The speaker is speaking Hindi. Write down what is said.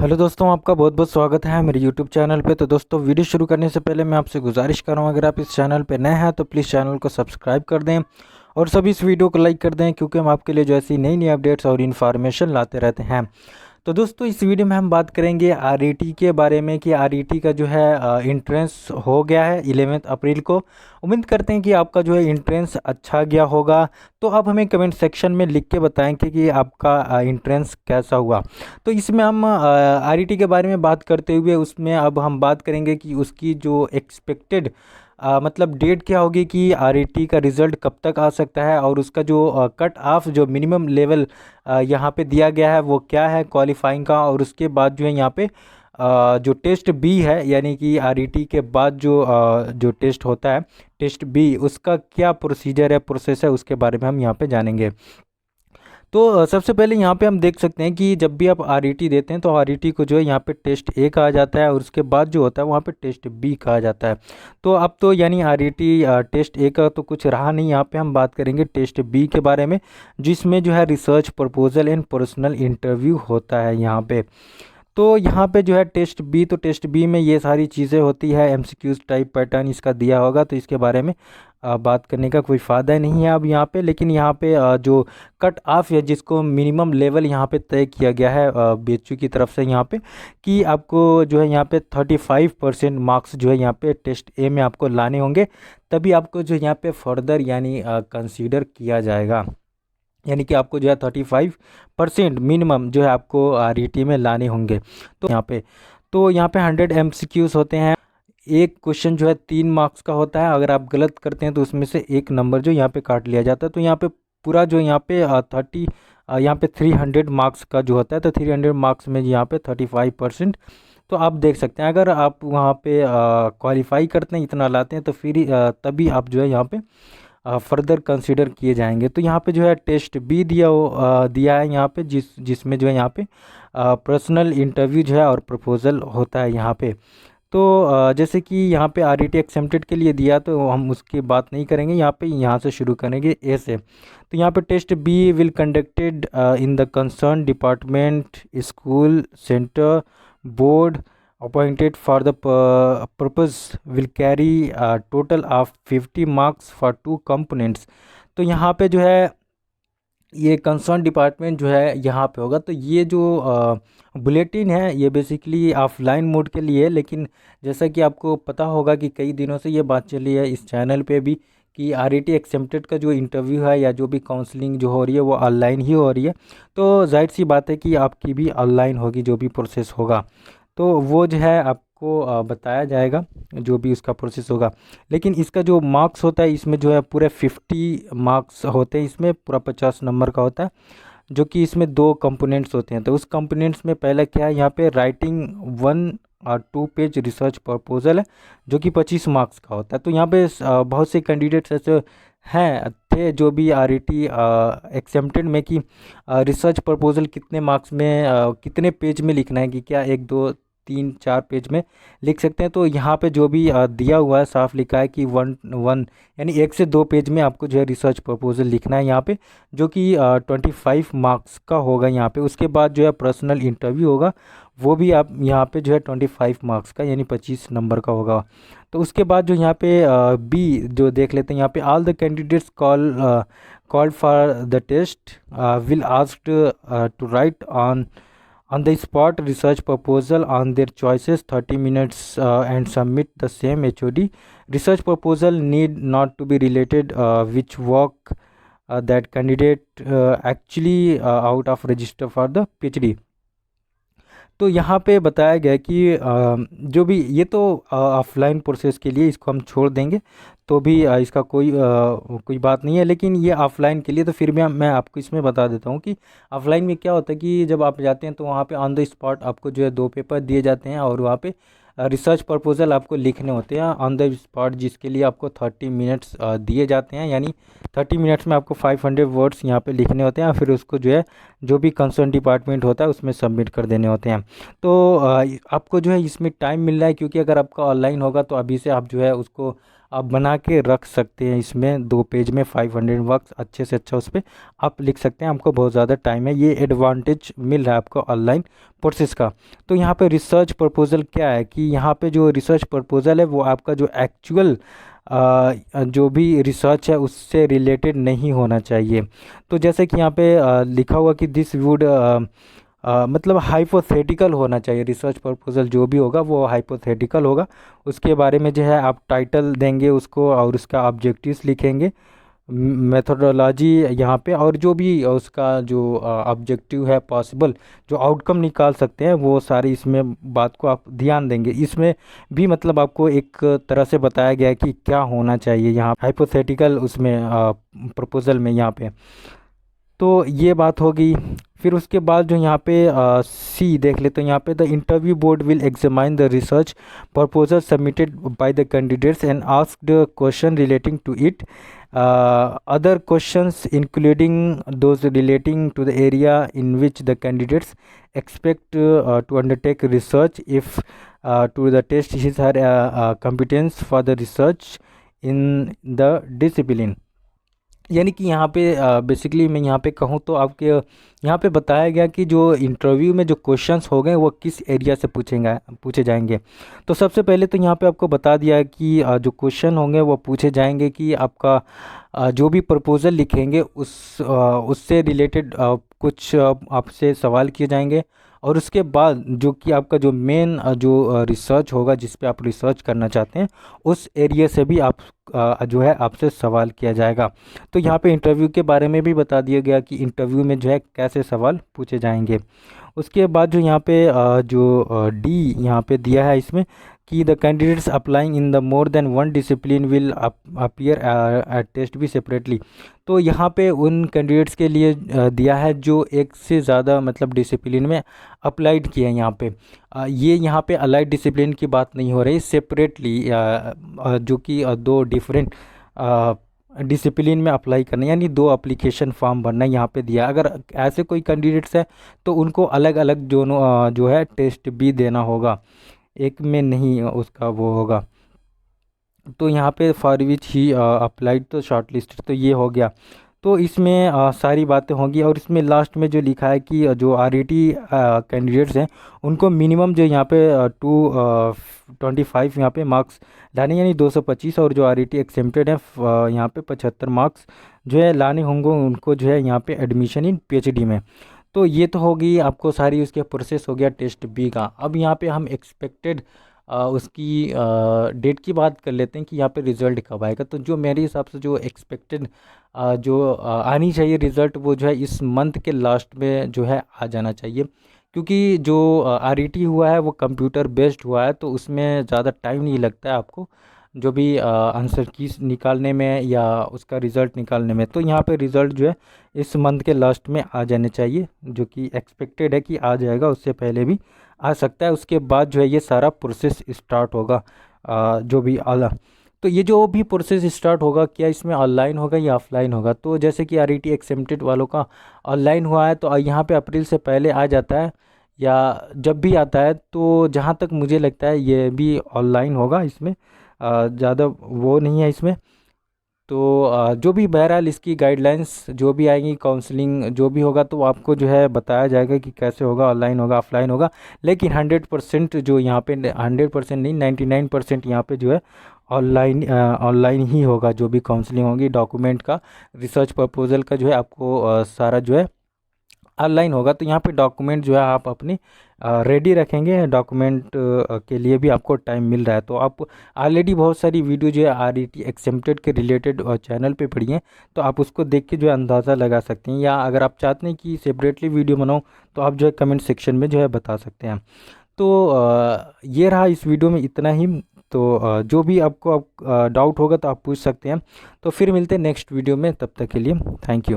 हेलो दोस्तों, आपका बहुत बहुत स्वागत है मेरे यूट्यूब चैनल पे। तो दोस्तों, वीडियो शुरू करने से पहले मैं आपसे गुजारिश कर रहा हूँ, अगर आप इस चैनल पे नए हैं तो प्लीज़ चैनल को सब्सक्राइब कर दें और सभी इस वीडियो को लाइक कर दें, क्योंकि हम आपके लिए जो ऐसी नई नई अपडेट्स और इन्फॉर्मेशन लाते रहते हैं। तो दोस्तों, इस वीडियो में हम बात करेंगे आरईटी के बारे में कि आरईटी का जो है इंट्रेंस हो गया है 11 अप्रैल को। उम्मीद करते हैं कि आपका जो है इंट्रेंस अच्छा गया होगा। तो आप हमें कमेंट सेक्शन में लिख के बताएं कि आपका इंट्रेंस कैसा हुआ। तो इसमें हम आरईटी के बारे में बात करते हुए उसमें अब हम बात करेंगे कि उसकी जो एक्सपेक्टेड मतलब डेट क्या होगी कि आरईटी का रिज़ल्ट कब तक आ सकता है, और उसका जो कट ऑफ जो मिनिमम लेवल यहाँ पे दिया गया है वो क्या है क्वालिफाइंग का। और उसके बाद जो है यहाँ पे जो टेस्ट बी है, यानी कि आरईटी के बाद जो टेस्ट होता है टेस्ट बी, उसका क्या प्रोसीजर है, प्रोसेस है, उसके बारे में हम यहाँ पे जानेंगे। तो सबसे पहले यहाँ पे हम देख सकते हैं कि जब भी आप आरईटी देते हैं तो आरईटी को जो है यहाँ पे टेस्ट ए कहा जाता है, और उसके बाद जो होता है वहाँ पे टेस्ट बी कहा जाता है। तो अब तो यानी आरईटी टेस्ट ए का तो कुछ रहा नहीं, यहाँ पे हम बात करेंगे टेस्ट बी के बारे में, जिसमें जो है research proposal and personal interview होता है यहाँ पे। तो यहाँ पे जो है टेस्ट बी, तो टेस्ट बी में ये सारी चीज़ें होती है, एमसीक्यूज टाइप पैटर्न इसका दिया होगा, तो इसके बारे में बात करने का कोई फ़ायदा नहीं है अब यहाँ पे। लेकिन यहाँ पे जो कट ऑफ है, जिसको मिनिमम लेवल यहाँ पे तय किया गया है बीएचयू की तरफ से यहाँ पे, कि आपको जो है यहाँ पे 35% मार्क्स जो है यहाँ पे टेस्ट ए में आपको लाने होंगे, तभी आपको जो यहाँ पे फर्दर यानी कंसीडर किया जाएगा। यानी कि आपको जो है 35% मिनिमम जो है आपको आरईटी में लाने होंगे। तो यहाँ पे 100 एमसीक्यूज होते हैं। एक क्वेश्चन जो है 3 मार्क्स का होता है, अगर आप गलत करते हैं तो उसमें से एक नंबर जो यहाँ पे काट लिया जाता है। तो यहाँ पे पूरा जो यहाँ पे 300 मार्क्स का जो होता है, तो 300 मार्क्स में यहाँ पे 35%। तो आप देख सकते हैं, अगर आप वहाँ पे क्वालिफाई करते हैं, इतना लाते हैं, तो फिर तभी आप जो है यहाँ पे फर्दर कंसीडर किए जाएंगे। तो यहाँ पे जो है टेस्ट बी दिया है यहाँ पे, जिसमें जो है यहाँ पे पर्सनल इंटरव्यू जो है और प्रपोजल होता है यहाँ पे। तो जैसे कि यहाँ पे आरईटी एक्सेप्टेड के लिए दिया, तो हम उसकी बात नहीं करेंगे, यहाँ से शुरू करेंगे ए से। तो यहाँ पे test be will conducted in the concern department, school, centre, board appointed for the purpose will carry a total of 50 marks for 2 components। तो यहाँ पे जो है ये कंसर्न डिपार्टमेंट जो है यहाँ पे होगा। तो ये जो बुलेटिन है ये बेसिकली ऑफलाइन मोड के लिए है, लेकिन जैसा कि आपको पता होगा कि कई दिनों से ये बात चली है इस चैनल पे भी कि आरईटी एक्सेप्टेड का जो इंटरव्यू है या जो भी काउंसलिंग जो हो रही है वो ऑनलाइन ही हो रही है। तो जाहिर सी बात है कि आपकी भी ऑनलाइन होगी जो भी प्रोसेस होगा, तो वो जो है आपको बताया जाएगा जो भी उसका प्रोसेस होगा। लेकिन इसका जो मार्क्स होता है इसमें जो है पूरे 50 मार्क्स होते हैं, इसमें पूरा 50 नंबर का होता है, जो कि इसमें 2 कंपोनेंट्स होते हैं। तो उस कंपोनेंट्स में पहला क्या है, यहाँ पे राइटिंग 1 और 2 पेज रिसर्च प्रपोजल है, जो कि 25 मार्क्स का होता है। तो यहाँ पे बहुत से कैंडिडेट्स ऐसे हैं थे जो भी आरईटी एक्सेप्टेड में कि रिसर्च प्रपोजल कितने मार्क्स में कितने पेज में लिखना है, कि क्या 1 2 3 4 पेज में लिख सकते हैं। तो यहाँ पे जो भी दिया हुआ है साफ लिखा है कि 1 यानी 1 से 2 पेज में आपको जो है रिसर्च प्रपोजल लिखना है यहाँ पे, जो कि 25 मार्क्स का होगा यहाँ पे। उसके बाद जो है पर्सनल इंटरव्यू होगा, वो भी आप यहाँ पे जो है 25 मार्क्स का यानी 25 नंबर का होगा। तो उसके बाद जो यहाँ पे बी जो देख लेते हैं, यहाँ पे all the candidates called for the test will asked to write on the spot research proposal on their choices 30 minutes and submit the same HOD. Research proposal need not to be related which work that candidate actually out of register for the PhD। तो यहाँ पे बताया गया कि जो भी ये तो ऑफलाइन प्रोसेस के लिए इसको हम छोड़ देंगे, तो भी इसका कोई बात नहीं है। लेकिन ये ऑफलाइन के लिए तो फिर भी मैं आपको इसमें बता देता हूँ कि ऑफलाइन में क्या होता है कि जब आप जाते हैं तो वहाँ पे ऑन द स्पॉट आपको जो है 2 पेपर दिए जाते हैं, और वहाँ पे रिसर्च प्रपोजल आपको लिखने होते हैं ऑन द स्पॉट, जिसके लिए आपको 30 मिनट्स दिए जाते हैं। यानी 30 मिनट्स में आपको 500 वर्ड्स यहाँ पे लिखने होते हैं, फिर उसको जो है जो भी कंसर्न डिपार्टमेंट होता है उसमें सबमिट कर देने होते हैं। तो आपको जो है इसमें टाइम मिल रहा है, क्योंकि अगर आपका ऑनलाइन होगा तो अभी से आप जो है उसको आप बना के रख सकते हैं। इसमें 2 पेज में 500 वर्क्स अच्छे से अच्छा उस पर आप लिख सकते हैं। आपको बहुत ज़्यादा टाइम है, ये एडवांटेज मिल रहा है आपको ऑनलाइन प्रोसेस का। तो यहाँ पे रिसर्च प्रपोजल क्या है कि यहाँ पे जो रिसर्च प्रपोजल है वो आपका जो एक्चुअल जो भी रिसर्च है उससे रिलेटेड नहीं होना चाहिए। तो जैसे कि यहाँ पे लिखा हुआ कि दिस वुड मतलब हाइपोथेटिकल होना चाहिए। रिसर्च प्रपोजल जो भी होगा वो हाइपोथेटिकल होगा। उसके बारे में जो है आप टाइटल देंगे उसको और उसका ऑब्जेक्टिव्स लिखेंगे, मेथोडोलॉजी यहाँ पे, और जो भी उसका जो ऑब्जेक्टिव है पॉसिबल जो आउटकम निकाल सकते हैं वो सारी इसमें बात को आप ध्यान देंगे। इसमें भी मतलब आपको एक तरह से बताया गया है कि क्या होना चाहिए यहाँ हाइपोथेटिकल उसमें प्रपोजल में यहाँ पे। तो ये बात होगी। फिर उसके बाद जो यहाँ पे सी देख लेते हैं, यहाँ पे the interview board will examine the research proposal submitted by the candidates and asked question relating to it, other questions including those relating to the area in which the candidates expect to undertake research if to the test his or her competence for the research in the discipline। यानी कि यहाँ पे बेसिकली मैं यहाँ पे कहूँ तो आपके यहाँ पे बताया गया कि जो इंटरव्यू में जो क्वेश्चंस हो गए वो किस एरिया से पूछे जाएंगे। तो सबसे पहले तो यहाँ पे आपको बता दिया है कि जो क्वेश्चन होंगे वो पूछे जाएंगे कि आपका जो भी प्रपोज़ल लिखेंगे उससे रिलेटेड कुछ आपसे सवाल किए जाएंगे। और उसके बाद जो कि आपका जो मेन जो रिसर्च होगा जिस पे आप रिसर्च करना चाहते हैं उस एरिया से भी आप जो है आपसे सवाल किया जाएगा। तो यहाँ पे इंटरव्यू के बारे में भी बता दिया गया कि इंटरव्यू में जो है कैसे सवाल पूछे जाएंगे। उसके बाद जो यहाँ पे जो डी यहाँ पे दिया है इसमें कि the candidates applying in the more than one discipline will appear at test भी सेपरेटली। तो यहाँ पे उन कैंडिडेट्स के लिए दिया है जो एक से ज़्यादा मतलब डिसिप्लिन में अप्लाइड किए हैं। यहाँ पे ये यहाँ पे अलाइड डिसिप्लिन की बात नहीं हो रही, सेपरेटली जो कि 2 डिफरेंट डिसिप्लिन में अप्लाई करना, यानी 2 एप्लीकेशन फॉर्म भरना यहाँ पे दिया। अगर ऐसे कोई कैंडिडेट्स है तो उनको अलग अलग जो है टेस्ट भी देना होगा, एक में नहीं उसका वो होगा। तो यहाँ पे फॉर विच ही अप्लाइड तो शॉर्ट लिस्ट तो ये हो गया। तो इसमें सारी बातें होंगी। और इसमें लास्ट में जो लिखा है कि जो RET कैंडिडेट्स हैं उनको मिनिमम जो यहाँ पे 225 यहाँ पे मार्क्स लाने, यानी 225, और जो RET एक्सेप्टेड है यहाँ पे 75 मार्क्स जो है लाने होंगे उनको जो है यहाँ पे एडमिशन इन PhD में। तो ये तो होगी आपको सारी उसके प्रोसेस हो गया टेस्ट बी का। अब यहाँ पे हम एक्सपेक्टेड उसकी डेट की बात कर लेते हैं कि यहाँ पे रिज़ल्ट कब आएगा। तो जो मेरे हिसाब से जो एक्सपेक्टेड जो आनी चाहिए रिज़ल्ट वो जो है इस मंथ के लास्ट में जो है आ जाना चाहिए। क्योंकि जो RET हुआ है वो कंप्यूटर बेस्ड हुआ है तो उसमें ज़्यादा टाइम नहीं लगता है आपको जो भी आंसर कीज निकालने में या उसका रिज़ल्ट निकालने में। तो यहाँ पे रिज़ल्ट जो है इस मंथ के लास्ट में आ जाने चाहिए, जो कि एक्सपेक्टेड है कि आ जाएगा, उससे पहले भी आ सकता है। उसके बाद जो है ये सारा प्रोसेस स्टार्ट होगा जो भी आला। तो ये जो भी प्रोसेस स्टार्ट होगा क्या इसमें ऑनलाइन होगा या ऑफलाइन होगा। तो जैसे कि RET एक्सेप्टेड वालों का ऑनलाइन हुआ है तो यहाँ पे अप्रैल से पहले आ जाता है या जब भी आता है। तो जहाँ तक मुझे लगता है ये भी ऑनलाइन होगा, इसमें ज़्यादा वो नहीं है इसमें। तो जो भी बहरहाल इसकी गाइडलाइंस जो भी आएंगी, काउंसलिंग जो भी होगा तो आपको जो है बताया जाएगा कि कैसे होगा, ऑनलाइन होगा ऑफलाइन होगा। लेकिन 100% जो यहाँ पे 100% नहीं 99% यहाँ पे जो है ऑनलाइन ही होगा। जो भी काउंसलिंग होगी डॉक्यूमेंट का, रिसर्च प्रपोजल का जो है आपको सारा जो है ऑनलाइन होगा। तो यहाँ पे डॉक्यूमेंट जो है आप अपनी रेडी रखेंगे, डॉक्यूमेंट के लिए भी आपको टाइम मिल रहा है। तो आप ऑलरेडी बहुत सारी वीडियो जो है RET एक्सेप्टेड के रिलेटेड चैनल पे पड़ी हैं, तो आप उसको देख के जो है अंदाज़ा लगा सकते हैं। या अगर आप चाहते हैं कि सेपरेटली वीडियो बनाऊँ तो आप जो है कमेंट सेक्शन में जो है बता सकते हैं। तो ये रहा इस वीडियो में इतना ही। तो जो भी आपको डाउट होगा तो आप पूछ सकते हैं। तो फिर मिलते हैं नेक्स्ट वीडियो में, तब तक के लिए थैंक यू।